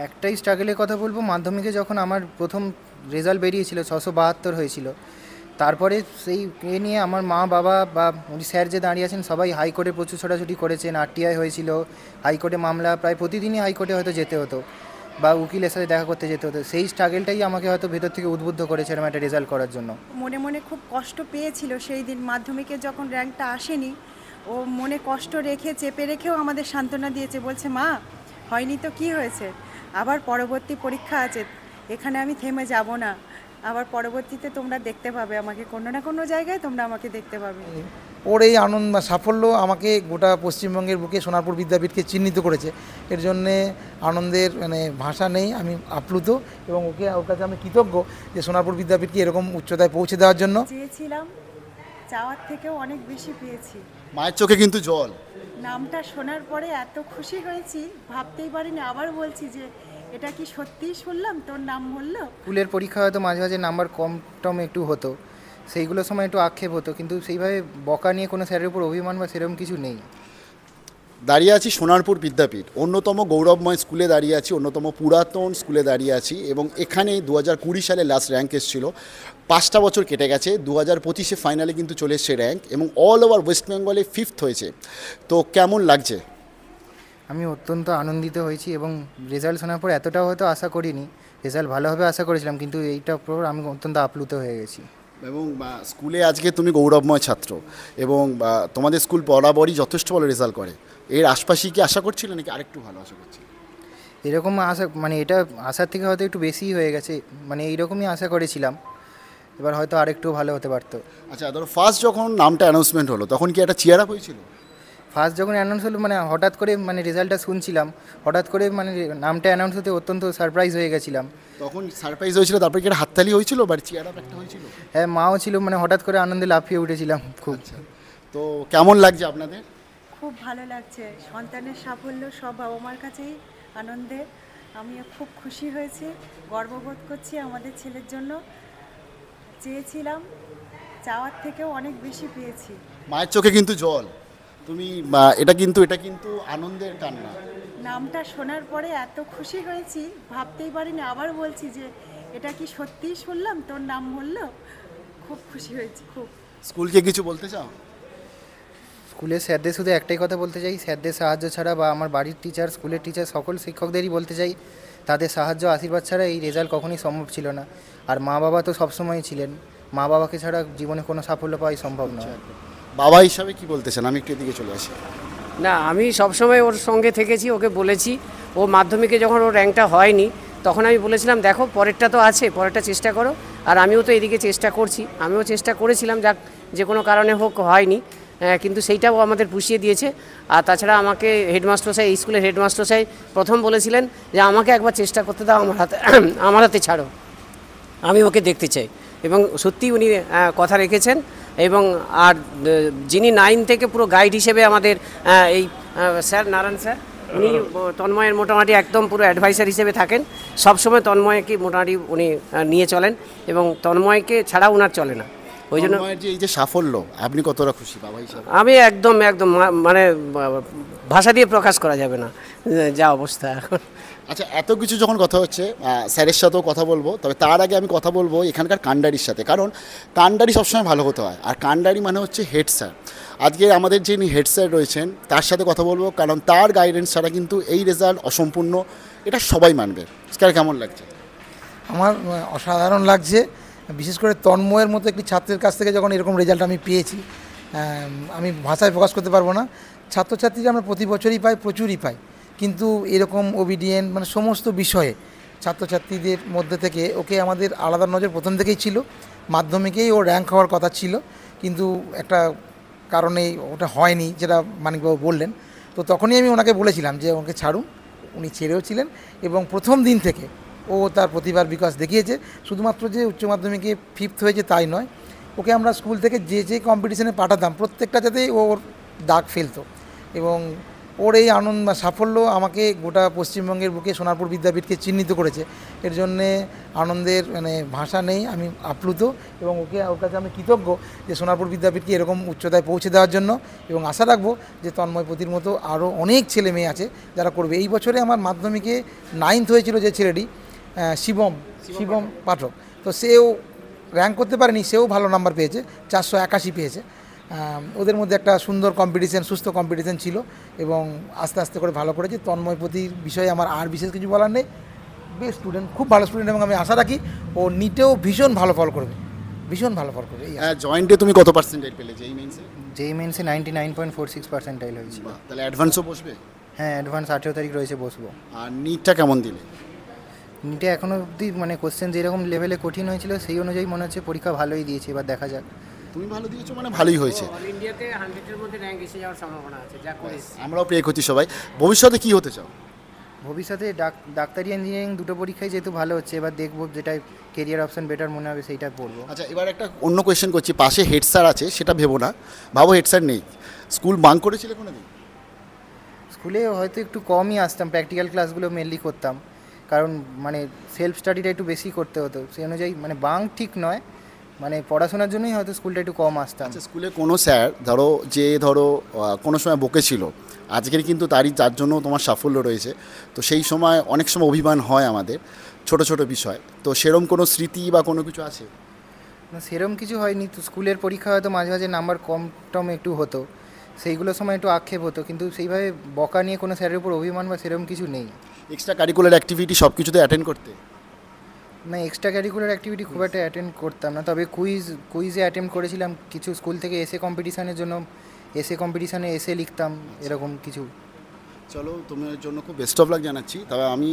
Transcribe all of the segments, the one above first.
একটাই স্ট্রাগলের কথা বলবো, মাধ্যমিকে যখন আমার প্রথম রেজাল্ট বেরিয়েছিল 672 হয়েছিল, তারপরে সেই নিয়ে আমার মা বাবা বা উনি স্যার যে দাঁড়িয়ে আছেন সবাই হাইকোর্টে প্রচুর ছোটাছুটি করেছেন, আরটিআই হয়েছিল, হাইকোর্টে মামলা, প্রায় প্রতিদিনই হাইকোর্টে হয়তো যেতে হতো বা উকিলের সাথে দেখা করতে যেতে হতো। সেই স্ট্রাগলটাই আমাকে হয়তো ভেতর থেকে উদ্বুদ্ধ করেছে এরকম একটা রেজাল্ট করার জন্য। মনে মনে খুব কষ্ট পেয়েছিল সেই দিন মাধ্যমিকে যখন র্যাঙ্কটা আসেনি। ও মনে কষ্ট রেখে চেপে রেখেও আমাদের সান্ত্বনা দিয়েছে, বলছে মা হয়নি তো কি হয়েছে, আবার পরবর্তী পরীক্ষা আছে, এখানে আমি থেমে যাব না, আবার পরবর্তীতে তোমরা দেখতে পাবে আমাকে, কোনো না কোনো জায়গায় তোমরা আমাকে দেখতে পাবে। ওর এই আনন্দ সাফল্য আমাকে গোটা পশ্চিমবঙ্গের বুকে সোনারপুর বিদ্যাপীঠকে চিহ্নিত করেছে। এর জন্যে আনন্দের ভাষা নেই, আমি আপ্লুত এবং ওর কাছে আমি কৃতজ্ঞ যে সোনারপুর বিদ্যাপীঠকে এরকম উচ্চতায় পৌঁছে দেওয়ার জন্য। চেয়েছিলাম, চাওয়ার থেকেও অনেক বেশি পেয়েছি। মায়ের চোখে কিন্তু জল। নামটা শোনার পরে এত খুশি হয়েছি, ভাবতেই পারিনি। আবার বলছি যে এটা কি সত্যিই শুনলাম, তোর নাম বললো। স্কুলের পরীক্ষা হয়তো মাঝে মাঝে নাম্বার কম টম একটু হতো, সেইগুলোর সময় একটু আক্ষেপ হতো, কিন্তু সেইভাবে বকা নিয়ে কোনো স্যারের উপর অভিমান বা সেরকম কিছু নেই। দাঁড়িয়ে আছি সোনারপুর বিদ্যাপীঠ, অন্যতম গৌরবময় স্কুলে দাঁড়িয়ে আছি, অন্যতম পুরাতন স্কুলে দাঁড়িয়ে আছি, এবং এখানে 2020 সালে লাস্ট র্যাঙ্ক এসেছিল। 5টা বছর কেটে গেছে, 2025-এ ফাইনালে কিন্তু চলে এসছে র্যাঙ্ক, এবং অল ওভার ওয়েস্ট বেঙ্গলে 5th হয়েছে। তো কেমন লাগছে? আমি অত্যন্ত আনন্দিত হয়েছি এবং রেজাল্ট শোনার পর এতটাও হয়তো আশা করিনি, রেজাল্ট ভালো হবে আশা করেছিলাম, কিন্তু এইটার পর আমি অত্যন্ত আপ্লুত হয়ে গেছি। এবং স্কুলে আজকে তুমি গৌরবময় ছাত্র, এবং তোমাদের স্কুল বরাবরই যথেষ্ট ভালো রেজাল্ট করে। এর আশপাশেই কি আশা করছিলে নাকি আরেকটু ভালো আশা করছিলে? এরকম আশা এটা আশার থেকে হয়তো একটু বেশিই হয়ে গেছে, এইরকমই আশা করেছিলাম, এবার হয়তো আরেকটু ভালো হতে পারতো। আচ্ছা, ধরো ফার্স্ট যখন নামটা অ্যানাউন্সমেন্ট হলো তখন কি একটা চিয়ার আপ হয়েছিল? ফার্স্ট যখন অ্যানাউন্স হলো, হঠাৎ করে রেজাল্টটা শুনছিলাম, হঠাৎ করে নামটা অ্যানাউন্স হতে অত্যন্ত সারপ্রাইজ হয়ে গেছিলাম। তখন সারপ্রাইজ হয়েছিল, তারপরে কি একটা হাততালি হয়েছিল বা চিয়ার আপ একটা হয়েছিল? হ্যাঁ, মাও ছিল, হঠাৎ করে আনন্দে লাফিয়ে উঠেছিলাম খুব। তো কেমন লাগছে আপনাদের? খুব ভালো লাগছে, সন্তানের সাফল্য সব বাবা মার কাছেই আনন্দের। আমিও খুব খুশি হয়েছি, গর্ববোধ করছি আমাদের ছেলের জন্য। চেয়েছিলাম, চাওয়ার থেকেও অনেক বেশি পেয়েছি। মায়ের চোখে কিন্তু জল। তুমি এটা কিন্তু আনন্দের কান্না। নামটা শোনার পরে এত খুশি হয়েছি, ভাবতেই পারিনি। আবার বলছি যে এটা কি সত্যিই শুনলাম, তোর নাম বললো। খুব খুশি হয়েছি খুব। স্কুলকে কিছু বলতে চাও? স্কুলের স্যারদের শুধু একটাই কথা বলতে চাই, স্যারদের সাহায্য ছাড়া বা আমার বাড়ির টিচার, স্কুলের টিচার, সকল শিক্ষকদেরই বলতে চাই, তাদের সাহায্য আশীর্বাদ ছাড়া এই রেজাল্ট কখনোই সম্ভব ছিল না। আর মা বাবা তো সবসময়ই ছিলেন, মা বাবাকে ছাড়া জীবনে কোনো সাফল্য পাওয়াই সম্ভব নয়। বাবা হিসাবে কি বলতে চান? আমি একটু এদিকে চলে আসি। না, আমি সবসময় ওর সঙ্গে থেকেছি, ওকে বলেছি। ও মাধ্যমিকে যখন ওর র্যাঙ্কটা হয়নি তখন আমি বলেছিলাম দেখো পরেরটা তো আছে, পরেরটা চেষ্টা করো। আর আমিও তো এদিকে চেষ্টা করছি, আমিও চেষ্টা করেছিলাম, যাক যে কোনো কারণে হোক হয়নি, কিন্তু সেইটাও আমাদের পুষিয়ে দিয়েছে। আর তাছাড়া আমাকে হেডমাস্টার সাহেব, এই স্কুলের হেডমাস্টার সাহেব প্রথম বলেছিলেন যে আমাকে একবার চেষ্টা করতে দাও, আমার হাতে ছাড়ো, আমি ওকে দেখতে চাই। এবং সত্যি উনি কথা রেখেছেন। এবং আর যিনি 9 থেকে পুরো গাইড হিসেবে আমাদের এই স্যার নারায়ণ স্যার, উনি তন্ময়ের মোটামুটি একদম পুরো অ্যাডভাইসার হিসেবে থাকেন, সবসময় তন্ময়কে মোটামুটি উনি নিয়ে চলেন, এবং তন্ময়কে ছাড়া ওনার চলে না। ওই জন্য যে এই যে সাফল্য, আপনি কতটা খুশি বাবা হিসাবে? আমি একদম ভাষা দিয়ে প্রকাশ করা যাবে না যা অবস্থা এখন। আচ্ছা, এত কিছু যখন কথা হচ্ছে, স্যারের সাথেও কথা বলবো, তবে তার আগে আমি কথা বলবো এখানকার কান্ডারির সাথে, কারণ কান্ডারি সবসময় ভালো হতে হয়, আর কান্ডারি মানে হচ্ছে হেড স্যার। আজকে আমাদের যিনি হেড স্যার রয়েছেন তার সাথে কথা বলবো, কারণ তার গাইডেন্স ছাড়া কিন্তু এই রেজাল্ট অসম্পূর্ণ, এটা সবাই মানবে। স্যার কেমন লাগছে? আমার অসাধারণ লাগছে, বিশেষ করে তন্ময়ের মতো একটি ছাত্রের কাছ থেকে যখন এরকম রেজাল্ট আমি পেয়েছি, আমি ভাষায় প্রকাশ করতে পারবো না। ছাত্রছাত্রীরা আমরা প্রতি বছরই পাই, প্রচুরই পাই, কিন্তু এরকম ওবিডিয়েন্ট সমস্ত বিষয়ে ছাত্রছাত্রীদের মধ্যে থেকে ওকে আমাদের আলাদা নজর প্রথম থেকেই ছিল। মাধ্যমিকেই ও র্যাঙ্ক হওয়ার কথা ছিল, কিন্তু একটা কারণে ওটা হয়নি, যেটা মানিকবাবু বললেন। তো তখনই আমি ওনাকে বলেছিলাম যে ওকে ছাড়ুন, উনি ছেড়েও ছিলেন, এবং প্রথম দিন থেকে ও তার প্রতিভার বিকাশ দেখিয়েছে। শুধুমাত্র যে উচ্চ মাধ্যমিকে 5th হয়েছে তাই নয়, ওকে আমরা স্কুল থেকে যে কম্পিটিশনে পাঠাতাম প্রত্যেকটা যাতে ওর দাগ ফেলতো, এবং ওর এই আনন্দ বা সাফল্য আমাকে গোটা পশ্চিমবঙ্গের বুকে সোনারপুর বিদ্যাপীঠকে চিহ্নিত করেছে। এর জন্যে আনন্দের মানে ভাষা নেই, আমি আপ্লুত এবং ওর কাছে আমি কৃতজ্ঞ যে সোনারপুর বিদ্যাপীঠকে এরকম উচ্চতায় পৌঁছে দেওয়ার জন্য, এবং আশা রাখবো যে তন্ময় পতির মতো আরও অনেক ছেলে মেয়ে আছে যারা করবে। এই বছরে আমার মাধ্যমিকে 9th হয়েছিল যে ছেলেটি, শিবম পাঠক, তো সেও র্যাঙ্ক করতে পারেনি, সেও ভালো নাম্বার পেয়েছে, 481 পেয়েছে। ওদের মধ্যে একটা সুন্দর কম্পিটিশন, সুস্থ কম্পিটিশন ছিল এবং আস্তে আস্তে করে ভালো করেছে। তন্ময় পতির বিষয়ে আমার আর বিশেষ কিছু বলার নেই। বেস্ট স্টুডেন্ট, খুব ভালো স্টুডেন্ট, এবং আমি আশা রাখি ও নিটেও ভীষণ ভালো ফল করবে, ভীষণ ভালো ফল করবে। জয়েন্টে তুমি কত পার্সেন্টাইল পেলে যেই মেইনসে? যেই মেন্সে 99.46 পার্সেন্টাইল হয়েছিল। তাহলে অ্যাডভান্সও বসবে? হ্যাঁ, অ্যাডভান্স 18 তারিখ রয়েছে, বসবো। আর নিটটা কেমন দিলে? নিটে এখনও অবধি মানে কোশ্চেন যেরকম লেভেলে কঠিন হয়েছিল সেই অনুযায়ী মনে হচ্ছে পরীক্ষা ভালোই দিয়েছে, এবার দেখা যাক। তুমি ভালো দিয়েছো মানে ভালোই হয়েছে। অল ইন্ডিয়াতে 100-এর মধ্যে র্যাঙ্ক এসে যাওয়ার সম্ভাবনা আছে, যা করেছি। আমরাও প্রে করছি সবাই। ভবিষ্যতে কি হতে চাও? ভবিষ্যতে ডাক্তারি ইঞ্জিনিয়ারিং দুটো পরীক্ষায় যেহেতু ভালো হচ্ছে, এবার দেখবো যেটা কেরিয়ার অপশন বেটার মনে হবে সেইটা পড়বো। আচ্ছা, এবার একটা অন্য কোয়েশ্চেন করছি। পাশে হেড স্যার আছে সেটা ভেবো না, ভাবো হেড স্যার নেই। স্কুল বাঙ্ক করেছিলে কোনো দিন? স্কুলে হয়তো একটু কমই আসতাম, প্র্যাকটিক্যাল ক্লাসগুলো মেনলি করতাম, কারণ মানে সেলফ স্টাডিটা একটু বেশি করতে হতো, সেই অনুযায়ী মানে বাঙ্ক ঠিক নয়, মানে পড়াশোনার জন্যই হয়তো স্কুলটা একটু কম আসতাম। আচ্ছা, স্কুলে কোনো স্যার ধরো কোনো সময় বকেছিল, আজকের কিন্তু যার জন্য তোমার সাফল্য রয়েছে, তো সেই সময় অনেক সময় অভিমান হয় আমাদের ছোট ছোট বিষয়, তো সেরম কোনো স্মৃতি বা কোনো কিছু আছে? না, সেরম কিছু হয়নি, তো স্কুলের পরীক্ষা হয়তো মাঝে মাঝে নাম্বার কম টম একটু হতো, সেইগুলোর সময় একটু আক্ষেপ হতো, কিন্তু সেইভাবে বকা নিয়ে কোনো স্যারের উপর অভিমান বা সেরকম কিছু নেই। এক্সট্রা কারিকুলার অ্যাক্টিভিটি সব কিছুতে অ্যাটেন্ড করতে? না, এক্সট্রা ক্যারিকুলার অ্যাক্টিভিটি খুব একটা অ্যাটেন্ড করতাম না, তবে কুইজে অ্যাটেন্ড করেছিলাম কিছু, স্কুল থেকে এসে কম্পিটিশানের জন্য কম্পিটিশানে এসে লিখতাম, এরকম কিছু। চলো, তোমার জন্য খুব বেস্ট অফ লাক জানাচ্ছি। তবে আমি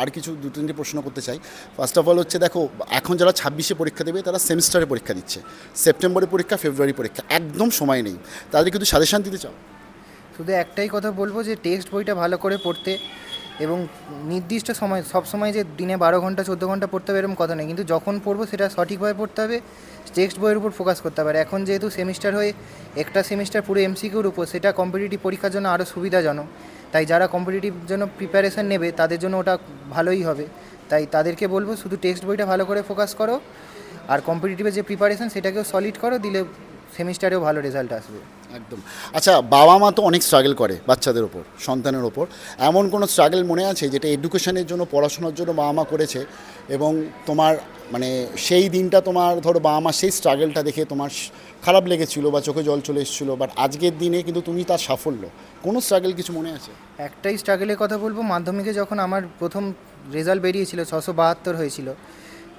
আর কিছু 2-3টে প্রশ্ন করতে চাই। ফার্স্ট অফ অল হচ্ছে, দেখো এখন যারা 26-এ পরীক্ষা দেবে তারা সেমিস্টারে পরীক্ষা দিচ্ছে, সেপ্টেম্বরে পরীক্ষা, ফেব্রুয়ারি পরীক্ষা, একদম সময় নেই, তাদের কিন্তু সাজেশান দিতে চাও? শুধু একটাই কথা বলবো যে টেক্সট বইটা ভালো করে পড়তে, এবং নির্দিষ্ট সময়, সব সময় যে দিনে 12 ঘন্টা 14 ঘন্টা পড়তে হবে এরকম কথা নেই, কিন্তু যখন পড়বো সেটা সঠিকভাবে পড়তে হবে, টেক্সট বইয়ের উপর ফোকাস করতে হবে। আর এখন যেহেতু সেমিস্টার হয়ে একটা সেমিস্টার পুরো এমসিকিউর উপর, সেটা কম্পিটিটিভ পরীক্ষার জন্য আরও সুবিধাজনক, তাই যারা কম্পিটিটিভ জন্য প্রিপারেশান নেবে তাদের জন্য ওটা ভালোই হবে, তাই তাদেরকে বলবো শুধু টেক্সট বইটা ভালো করে ফোকাস করো, আর কম্পিটিটিভের যে প্রিপারেশান সেটাকেও সলিড করো, দিলে সেমিস্টারেও ভালো রেজাল্ট আসবে। একদম। আচ্ছা, বাবা মা তো অনেক স্ট্রাগল করে বাচ্চাদের ওপর, সন্তানের ওপর, এমন কোনো স্ট্রাগল মনে আছে যেটা এডুকেশনের জন্য, পড়াশোনার জন্য বাবা মা করেছে, এবং তোমার মানে সেই দিনটা তোমার ধরো বাবা মা সেই স্ট্রাগলটা দেখে তোমার খারাপ লেগেছিলো বা চোখে জল চলে এসেছিলো, বাট আজকের দিনে কিন্তু তুমি তার সাফল্য, কোনো স্ট্রাগল কিছু মনে আছে? একটাই স্ট্রাগলের কথা বলবো, মাধ্যমিকে যখন আমার প্রথম রেজাল্ট বেরিয়েছিল 672 হয়েছিল,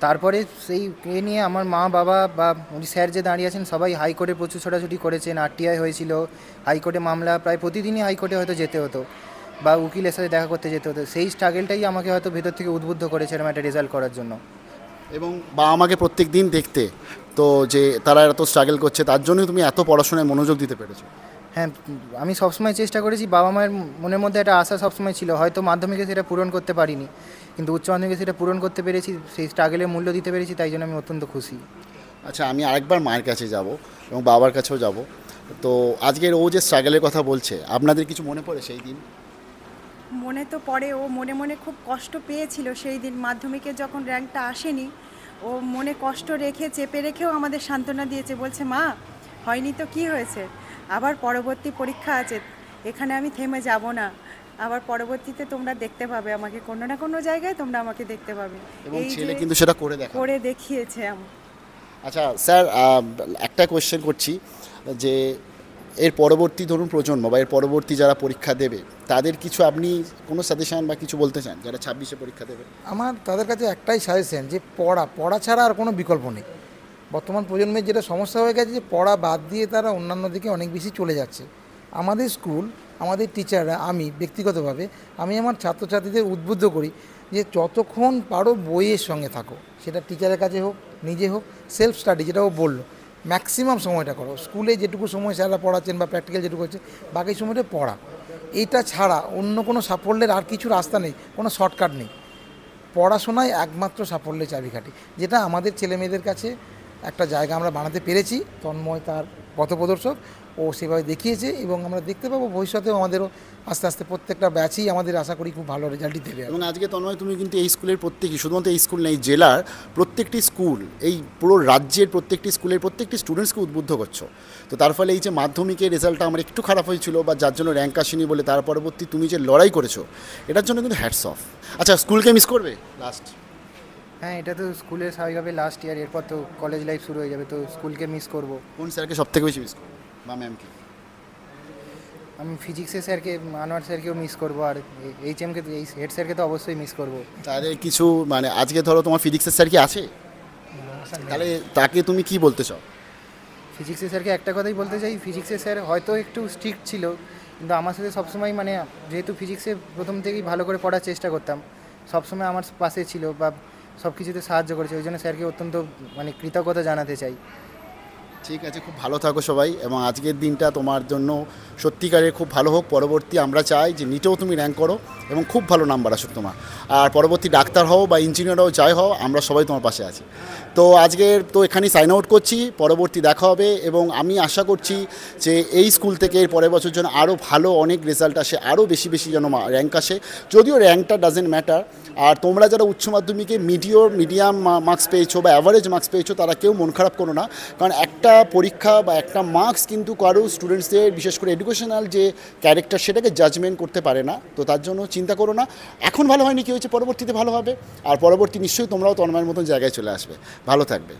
তারপরে সেই নিয়ে আমার মা বাবা বা উনি স্যার যে দাঁড়িয়ে আছেন সবাই হাইকোর্টে প্রচুর ছোটাছুটি করেছেন, আরটিআই হয়েছিল, হাইকোর্টে মামলা, প্রায় প্রতিদিনই হাইকোর্টে হয়তো যেতে হতো বা উকিলের সাথে দেখা করতে যেতে হতো, সেই স্ট্রাগলটাই আমাকে হয়তো ভেতর থেকে উদ্বুদ্ধ করেছে এরকম একটা রেজাল্ট করার জন্য। এবং বাবা মাকে প্রত্যেক দিন দেখতে তো যে তারা এত স্ট্রাগল করছে, তার জন্যই তুমি এত পড়াশোনায় মনোযোগ দিতে পেরেছো। হ্যাঁ, আমি সবসময় চেষ্টা করেছি, বাবা মায়ের মনের মধ্যে একটা আশা সবসময় ছিল, হয়তো মাধ্যমিকে সেটা পূরণ করতে পারিনি, কিন্তু উচ্চ মাধ্যমিকে সেটা পূরণ করতে পেরেছি, সেই স্ট্রাগলের মূল্য দিতে পেরেছি, তাই জন্য আমি অত্যন্ত খুশি। আচ্ছা, আমি আরেকবার মায়ের কাছে যাব এবং বাবার কাছেও যাব, তো আজকের ও যে স্ট্রাগলের কথা বলছে, আপনাদের কিছু মনে পড়ে সেই দিন? মনে তো পড়ে, ও মনে মনে খুব কষ্ট পেয়েছিল সেই দিন, মাধ্যমিকে যখন র্যাঙ্কটা আসেনি, ও মনে কষ্ট রেখে চেপে রেখেও আমাদের সান্ত্বনা দিয়েছে, বলছে মা হয়নি তো কি হয়েছে, আবার পরবর্তী পরীক্ষা আছে, এখানে আমি থেমে যাব না, আবার পরবর্তীতে তোমরা দেখতে পাবে আমাকে, কোনো না কোনো জায়গায় তোমরা আমাকে দেখতে পাবে। এবং এই ছেলে যে কিন্তু সেটা করে দেখিয়েছে আচ্ছা স্যার, একটা কোয়েশ্চেন করছি যে এর পরবর্তী ধরুন প্রজন্ম বা এর পরবর্তী যারা পরীক্ষা দেবে, তাদের কিছু আপনি কোনো সাজেশন বা কিছু বলতে চান যারা 26-এ পরীক্ষা দেবে? আমার তাদের কাছে একটাই সাজেশন যে পড়া ছাড়া আর কোনো বিকল্প নেই। বর্তমান প্রজন্মের যেটা সমস্যা হয়ে গেছে যে পড়া বাদ দিয়ে তারা অন্যান্য দিকে অনেক বেশি চলে যাচ্ছে। আমাদের স্কুল, আমাদের টিচাররা, আমি ব্যক্তিগতভাবে আমি আমার ছাত্রছাত্রীদের উদ্বুদ্ধ করি যে যতক্ষণ পারো বইয়ের সঙ্গে থাকো, সেটা টিচারের কাছে হোক, নিজে হোক, সেলফ স্টাডি যেটা ও বললো, ম্যাক্সিমাম সময়টা করো। স্কুলে যেটুকু সময় স্যাররা পড়াচ্ছেন বা প্র্যাকটিক্যাল যেটুকু হচ্ছে, বাকি সময়টা পড়া। এইটা ছাড়া অন্য কোনো সাফল্যের আর কিছু রাস্তা নেই, কোনো শর্টকাট নেই। পড়াশোনায় একমাত্র সাফল্যের চাবিকাঠি, যেটা আমাদের ছেলেমেয়েদের কাছে একটা জায়গা আমরা বানাতে পেরেছি। তন্ময় তার পথপ্রদর্শক, ও সেভাবে দেখিয়েছে এবং আমরা দেখতে পাবো ভবিষ্যতেও আমাদেরও আস্তে আস্তে প্রত্যেকটা ব্যাচই আমাদের আশা করি খুব ভালো রেজাল্টই দেবে। এবং আজকে তন্ময় তুমি কিন্তু এই স্কুলের প্রত্যেকই, শুধুমাত্র এই স্কুল নেই, জেলার প্রত্যেকটি স্কুল, এই পুরো রাজ্যের প্রত্যেকটি স্কুলের প্রত্যেকটি স্টুডেন্টসকে উদ্বুদ্ধ করছো। তো তার ফলে এই যে মাধ্যমিকের রেজাল্টটা আমার একটু খারাপ হয়েছিল বা যার জন্য র্যাঙ্ক আসেনি বলে, তার পরবর্তী তুমি যে লড়াই করেছো, এটার জন্য কিন্তু হ্যাটস অফ। আচ্ছা, স্কুলকে মিস করবে লাস্ট? হ্যাঁ, এটা তো স্কুলের স্বাভাবিকভাবে লাস্ট ইয়ার, এরপর তো কলেজ লাইফ শুরু হয়ে যাবে, তো স্কুলকে মিস করব। কোন স্যারকে সব থেকে বেশি মিস করবে বা ম্যামকে? আমি ফিজিক্সের স্যারকে, আনোয়ার স্যারকেও মিস করবো, আর এইচএমকে, এই হেড স্যারকে তো অবশ্যই মিস করবো। তাহলে কিছু মানে আজকে ধরো তোমার ফিজিক্সের স্যার কি আছে, তাহলে তাকে তুমি কি বলতে চাও? ফিজিক্সের স্যারকে একটা কথাই বলতে চাই, ফিজিক্সের স্যার হয়তো একটু স্ট্রিক্ট ছিল, কিন্তু আমার সাথে সবসময় মানে যেহেতু ফিজিক্সে প্রথম থেকেই ভালো করে পড়ার চেষ্টা করতাম, সবসময় আমার পাশে ছিল বা সব কিছুতে সাহায্য করেছে, ওই জন্য স্যারকে অত্যন্ত মানে কৃতজ্ঞতা জানাতে চাই। ঠিক আছে, খুব ভালো থাকো সবাই, এবং আজকের দিনটা তোমার জন্য সত্যিকারের খুব ভালো হোক। পরবর্তী আমরা চাই যে নিটেও তুমি র্যাঙ্ক করো এবং খুব ভালো নাম্বার আসুক তোমার, আর পরবর্তী ডাক্তার হও বা ইঞ্জিনিয়ার হও, যাই হও, আমরা সবাই তোমার পাশে আছি। তো আজকের তো এখানেই সাইন আউট করছি, পরবর্তী দেখা হবে, এবং আমি আশা করছি যে এই স্কুল থেকে এর পরের বছর যেন আরও ভালো অনেক রেজাল্ট আসে, আরও বেশি বেশি যেন র্যাঙ্ক আসে, যদিও র্যাঙ্কটা ডাজেন্ট ম্যাটার। আর তোমরা যারা উচ্চ মাধ্যমিকে মিডিয়াম মার্কস পেয়েছো বা অ্যাভারেজ মার্কস পেয়েছো, তারা কেউ মন খারাপ করো না, কারণ একটা পরীক্ষা বা একটা মার্কস কিন্তু কারো স্টুডেন্টসদের, বিশেষ করে এডুকেশনাল যে ক্যারেক্টার, সেটাকে জাজমেন্ট করতে পারে না। তো তার জন্য চিন্তা করো না, এখন ভালো হয়নি কি হয়েছে, পরবর্তীতে ভালো হবে, আর পরবর্তী নিশ্চয়ই তোমরাও তন্ময়ের মতন জায়গায় চলে আসবে। ভালো থাকবে।